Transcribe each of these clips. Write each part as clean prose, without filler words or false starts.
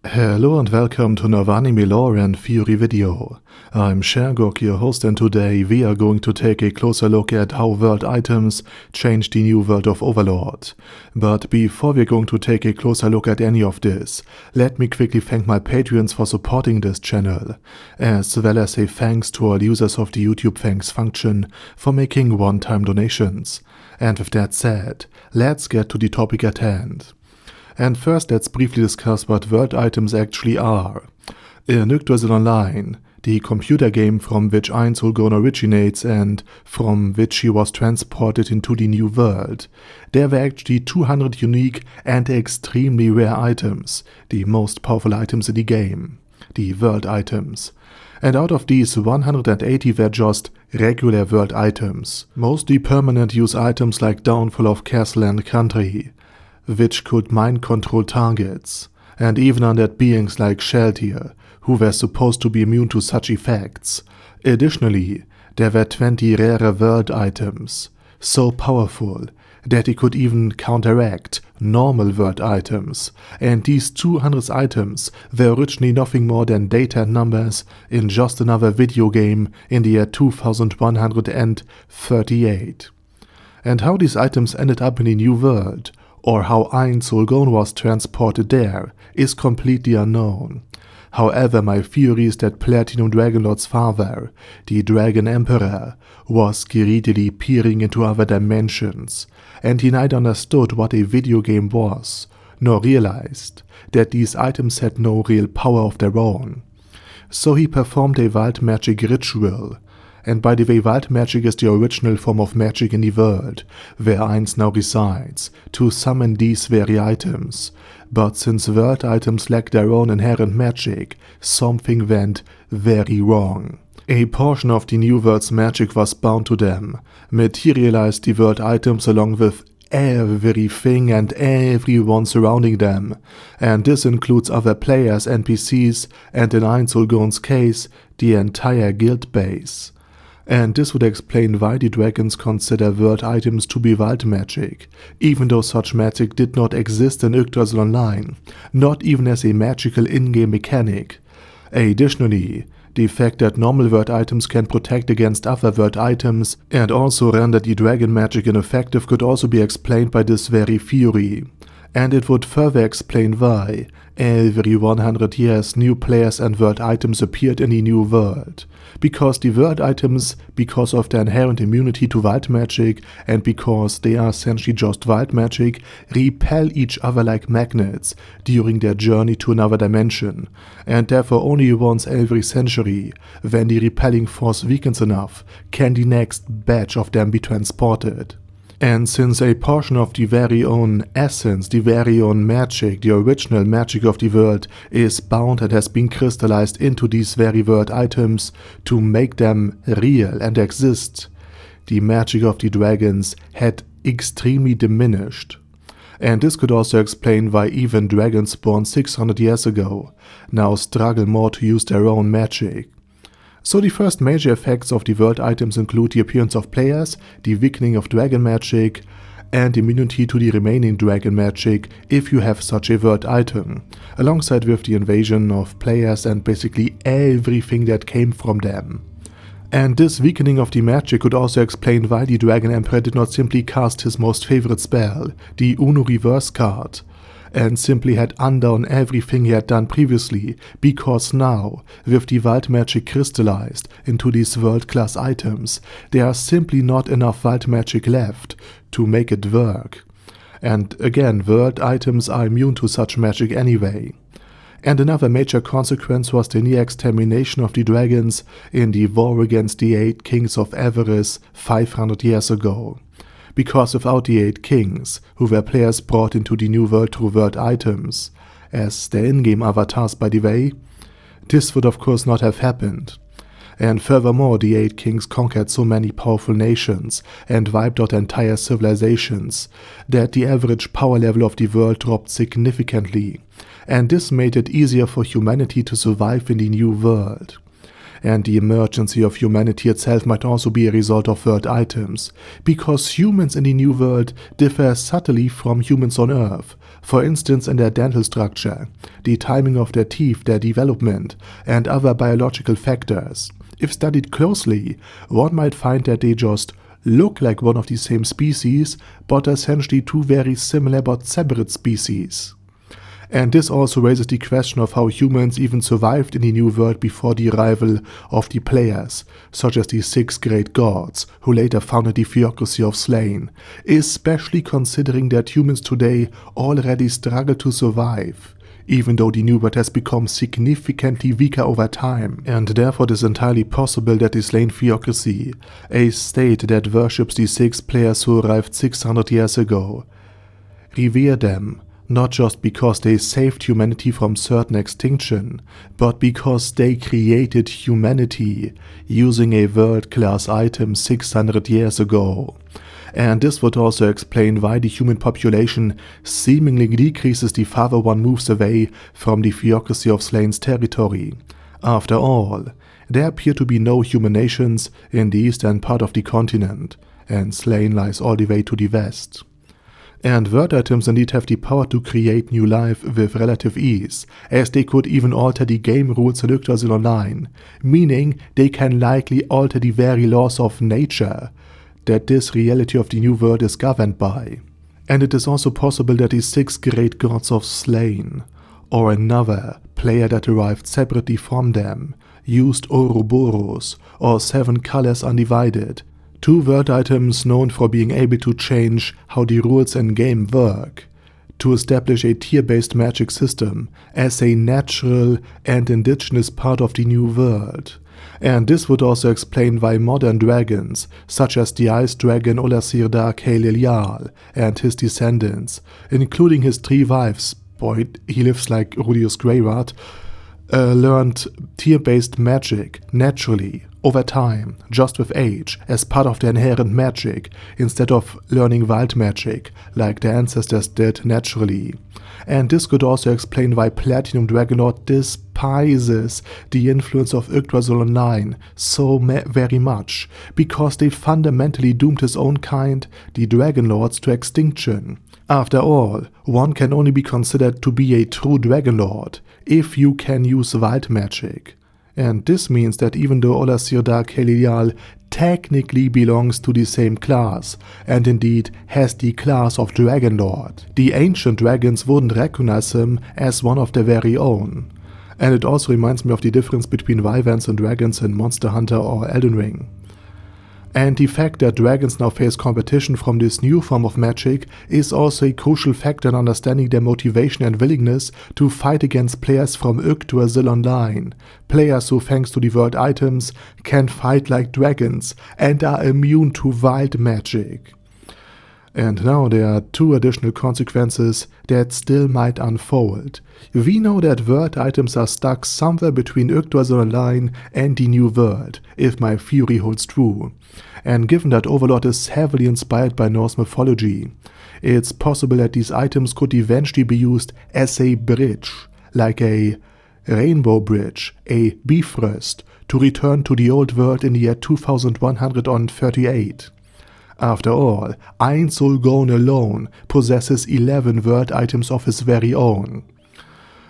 Hello and welcome to another anime lore and theory video. I'm Shergok, your host, and today we are going to take a closer look at how world items change the new world of Overlord. But before we're going to take a closer look at any of this, let me quickly thank my Patreons for supporting this channel, as well as a thanks to all users of the YouTube thanks function for making one-time donations. And with that said, let's get to the topic at hand. And first, let's briefly discuss what world items actually are. In Yggdrasil Online, the computer game from which Einzulgon originates and from which he was transported into the new world, there were actually 200 unique and extremely rare items, the most powerful items in the game, the world items. And out of these, 180 were just regular world items, mostly permanent use items like Downfall of Castle and Country, which could mind control targets, and even undead beings like Sheltier, who were supposed to be immune to such effects. Additionally, there were 20 rarer world items, so powerful that they could even counteract normal world items, and these 200 items were originally nothing more than data and numbers in just another video game in the year 2138. And how these items ended up in a new world, or how Einzulgon was transported there, is completely unknown. However, my theory is that Platinum Dragonlord's father, the Dragon Emperor, was greedily peering into other dimensions, and he neither understood what a video game was, nor realized that these items had no real power of their own. So he performed a wild magic ritual. And by the way, wild magic is the original form of magic in the world, where Ainz now resides, to summon these very items. But since world items lack their own inherent magic, something went very wrong. A portion of the new world's magic was bound to them, materialized the world items along with everything and everyone surrounding them, and this includes other players, NPCs, and in Einzulgon's case, the entire guild base. And this would explain why the dragons consider world items to be wild magic, even though such magic did not exist in Yggdrasil Online, not even as a magical in-game mechanic. Additionally, the fact that normal world items can protect against other world items and also render the dragon magic ineffective could also be explained by this very theory. And it would further explain why, every 100 years, new players and world items appeared in the new world. Because the world items, because of their inherent immunity to wild magic, and because they are essentially just wild magic, repel each other like magnets during their journey to another dimension, and therefore only once every century, when the repelling force weakens enough, can the next batch of them be transported. And since a portion of the very own essence, the very own magic, the original magic of the world is bound and has been crystallized into these very world items to make them real and exist, the magic of the dragons had extremely diminished. And this could also explain why even dragons born 600 years ago now struggle more to use their own magic. So the first major effects of the world items include the appearance of players, the weakening of dragon magic, and immunity to the remaining dragon magic if you have such a world item, alongside with the invasion of players and basically everything that came from them. And this weakening of the magic could also explain why the Dragon Emperor did not simply cast his most favorite spell, the Uno Reverse card, and simply had undone everything he had done previously, because now, with the wild magic crystallized into these world-class items, there are simply not enough wild magic left to make it work. And again, world items are immune to such magic anyway. And another major consequence was the near extermination of the dragons in the war against the 8 kings of Everis 500 years ago. Because without the 8 kings, who were players brought into the new world through world items, as their in-game avatars by the way, this would of course not have happened. And furthermore, the 8 kings conquered so many powerful nations and wiped out entire civilizations that the average power level of the world dropped significantly, and this made it easier for humanity to survive in the new world. and the emergency of humanity itself might also be a result of world items, because humans in the New World differ subtly from humans on Earth, for instance in their dental structure, the timing of their teeth, their development, and other biological factors. If studied closely, one might find that they just look like one of the same species, but are essentially two very similar but separate species. And this also raises the question of how humans even survived in the New World before the arrival of the players, such as the 6 great gods, who later founded the theocracy of Slain, especially considering that humans today already struggle to survive, even though the New World has become significantly weaker over time, and therefore it is entirely possible that the Slain theocracy, a state that worships the 6 players who arrived 600 years ago, revere them, not just because they saved humanity from certain extinction, but because they created humanity using a world-class item 600 years ago. And this would also explain why the human population seemingly decreases the farther one moves away from the theocracy of Slain's territory. After all, there appear to be no human nations in the eastern part of the continent, and Slain lies all the way to the west. And world items indeed have the power to create new life with relative ease, as they could even alter the game rules in Yggdrasil Online, meaning they can likely alter the very laws of nature that this reality of the New World is governed by. And it is also possible that the 6 great gods of Slain, or another player that arrived separately from them, used Ouroboros, or 7 colors undivided, 2 world items known for being able to change how the rules in game work, to establish a tier-based magic system as a natural and indigenous part of the New World. And this would also explain why modern dragons, such as the ice dragon Olasir Dark Helilial and his descendants, including his 3 wives, boy, he lives like Rudius Greyrat, learned tier-based magic naturally, over time, just with age, as part of their inherent magic, instead of learning wild magic, like their ancestors did naturally. And this could also explain why Platinum Dragonlord despises the influence of Yggdrasil Online so very much, because they fundamentally doomed his own kind, the Dragonlords, to extinction. After all, one can only be considered to be a true Dragonlord if you can use wild magic. And this means that even though Olasir Dark Helilial technically belongs to the same class, and indeed has the class of Dragonlord, the ancient dragons wouldn't recognize him as one of their very own. And it also reminds me of the difference between wyverns and dragons in Monster Hunter or Elden Ring. And the fact that dragons now face competition from this new form of magic is also a crucial factor in understanding their motivation and willingness to fight against players from Yggdrasil Online, players who, thanks to the world items, can fight like dragons and are immune to wild magic. And now there are 2 additional consequences that still might unfold. We know that world items are stuck somewhere between Yggdrasil Online and the New World, if my theory holds true. And given that Overlord is heavily inspired by Norse mythology, it's possible that these items could eventually be used as a bridge, like a rainbow bridge, a Bifrost, to return to the old world in the year 2138. After all, Einsulgon alone possesses 11 world items of his very own.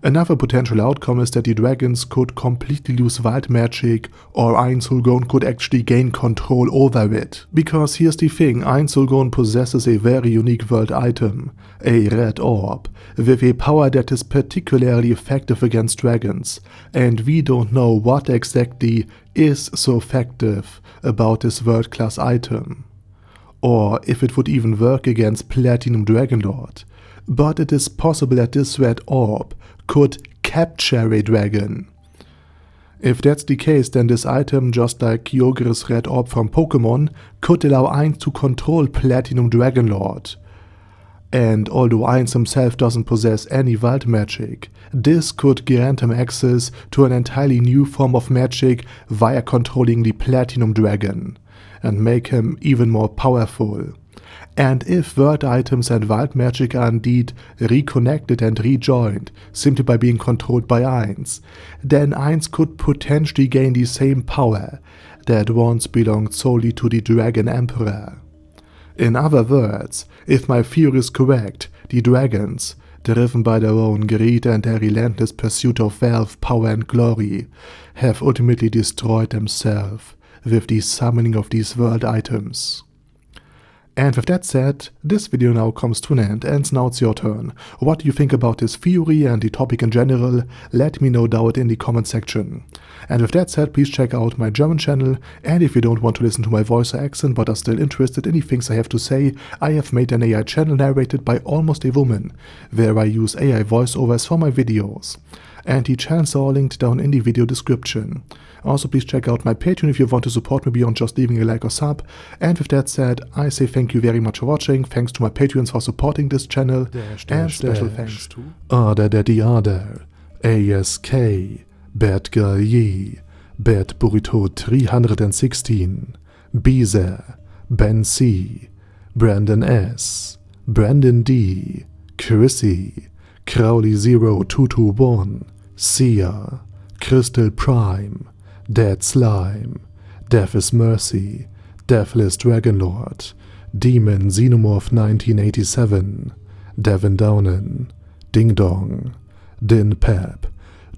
Another potential outcome is that the dragons could completely lose wild magic, or Einsulgon could actually gain control over it. Because here's the thing, Einsulgon possesses a very unique world item, a red orb, with a power that is particularly effective against dragons, and we don't know what exactly is so effective about this world-class item, or if it would even work against Platinum Dragonlord. But it is possible that this red orb could capture a dragon. If that's the case, then this item, just like Kyogre's red orb from Pokémon, could allow Ainz to control Platinum Dragonlord. And although Ainz himself doesn't possess any wild magic, this could grant him access to an entirely new form of magic via controlling the Platinum Dragon, and make him even more powerful. And if world items and wild magic are indeed reconnected and rejoined simply by being controlled by Eins, then Eins could potentially gain the same power that once belonged solely to the Dragon Emperor. In other words, if my theory is correct, the dragons, driven by their own greed and their relentless pursuit of wealth, power and glory, have ultimately destroyed themselves with the summoning of these world items. And with that said, this video now comes to an end, and now it's your turn. What do you think about this theory and the topic in general? Let me know down in the comment section. And with that said, please check out my German channel, and if you don't want to listen to my voice or accent but are still interested in the things I have to say, I have made an AI channel narrated by almost a woman, where I use AI voiceovers for my videos. And the channels are all linked down in the video description. Also, please check out my Patreon if you want to support me beyond just leaving a like or sub. And with that said, I say thank you very much for watching, thanks to my Patreons for supporting this channel, and special thanks to Ada Daddy Ada, ASK, Bad Girl Yee, Bad Burrito 316, Beezer, Ben C, Brandon S, Brandon D, Chrissy, Crowley 0221, Sia, Crystal Prime, Dead Slime, Death is Mercy, Deathless Dragonlord, Demon Xenomorph 1987, Devin Downen, Ding Dong, Din Pep,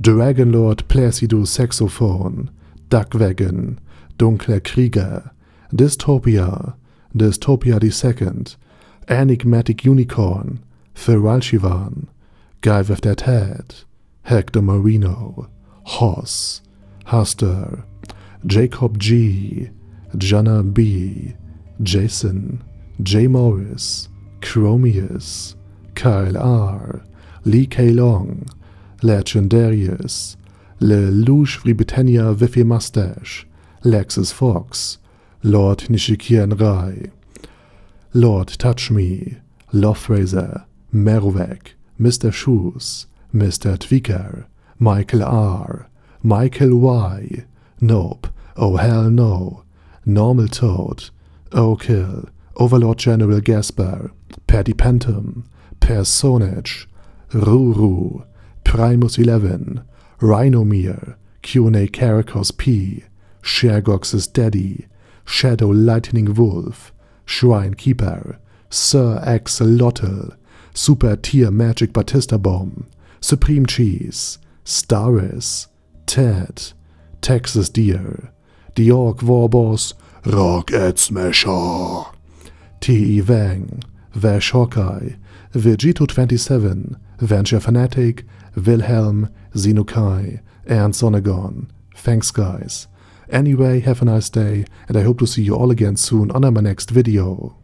Dragonlord Placidus Saxophone, Duckwagon, Dunkler Krieger, Dystopia, Dystopia II, Enigmatic Unicorn, Feralchivan, Guy with That Head, Hector Marino, Hoss, Huster, Jacob G, Jana B, Jason, J. Morris, Chromius, Kyle R, Lee K. Long, Legendarius, Lelouch Britannia with a Mustache, Lexus Fox, Lord Nishikian Rai, Lord Touch Me, Loverazor, Merowek, Mr. Shoes, Mr. Tweaker, Michael R, Michael Y, Nope, Oh Hell No, Normal Toad, O'Kill, Overlord General Gasper, Paddy Pentum, Personage, Ruru, Primus 11, Rhinomere, Q&A Caracos P, Shergox's Daddy, Shadow Lightning Wolf, Shrine Keeper, Sir Axolotl, Super Tier Magic Batista Bomb, Supreme Cheese, Staris, Ted, Texas Deer, The Orc Warboss, Rocket Smasher, T.E. Wang, Vash Hawkeye, Vegito27, Venture Fanatic, Wilhelm, Xenokai, and Sonagon. Thanks guys. Anyway, have a nice day, and I hope to see you all again soon on my next video.